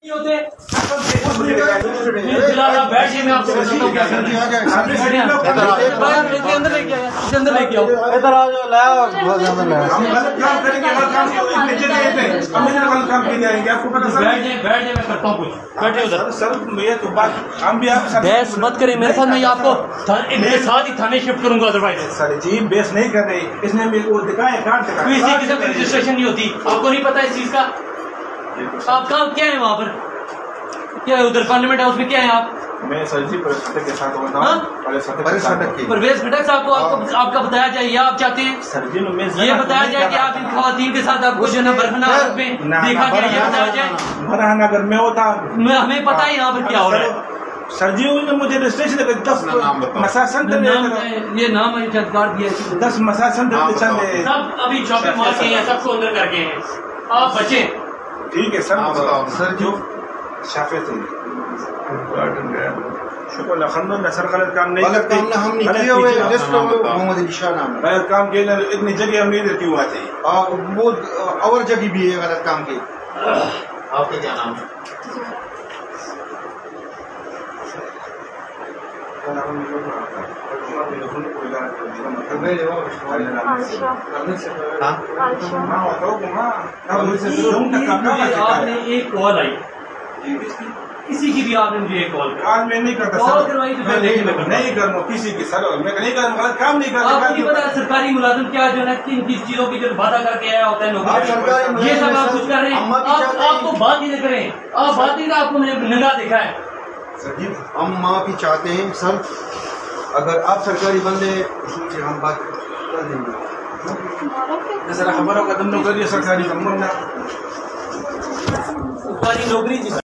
होते बैठ मैं आपको अंदर लेके आया, अंदर लेके आओ, इधर आ जाओ, लाओ बैठ मैं करता हूँ कुछ, बैठे उधर। सर ये तो बात हम भी बहस मत करें मेरे साथ, मैं आपको मेरे साथ ही थाने शिफ्ट करूंगा। अदरवाइज सर जी बहस नहीं कर रहे, इसने मेरे को दिखाया कार्ड किसी किस्म की रजिस्ट्रेशन नहीं होती, आपको नहीं पता इस चीज का। आप कहाँ क्या है वहाँ पर, क्या है उधर पार्लियामेंट हाउस में क्या है आप? मैं सर जी परवेज खटक के साथ परवेज खटक साहब को आपका बताया जाए, या आप चाहते हैं सर जी मैं ये बताया जाए कि आप इन खवातीन के साथ आपको जो है ना बरहना में देखा गया, ये बताया जाए। बरहना अगर मैं होता हमें पता है यहाँ पर क्या हो रहा है। सर जी उन्होंने मुझे रजिस्ट्रेशन 10 मसाज सेंटर ये नाम कार्ड दिया, 10 मसाज सेंटर सब अभी शॉपिंग मॉल के हैं, सबको अंदर करके हैं, आप बचे। ठीक है सर, सर जो शाफे थे शुक्र अल्हम्दुलिल्लाह सर गलत काम नहीं करते, हम नहीं किए हुए मोहम्मद इशा नाम गलत काम के इतनी जगह हम नहीं देती हुआ थे, वो और जगह भी है गलत काम की। आपका क्या नाम है? आपने एक कॉल आई किसी की भी, आपने मुझे एक कॉल आज मैं नहीं करता कॉल करवाई तो मैं नहीं करूँ किसी की सर, मैं नहीं करूँ गलत काम नहीं करता। आपको नहीं पता सरकारी मुलाजिम क्या जो है किन किस चीजों की जो वादा करके आया होता है लोगों, ये सब आप कुछ कर रहे हैं। आप तो बात ही नहीं करें, आप बात ही का आपको मैंने नंगा देखा है। सर जी हम माफी चाहते हैं सर, अगर आप सरकारी बंदे हम बात कर देंगे सर खबर कदम करिए सरकारी नौकरी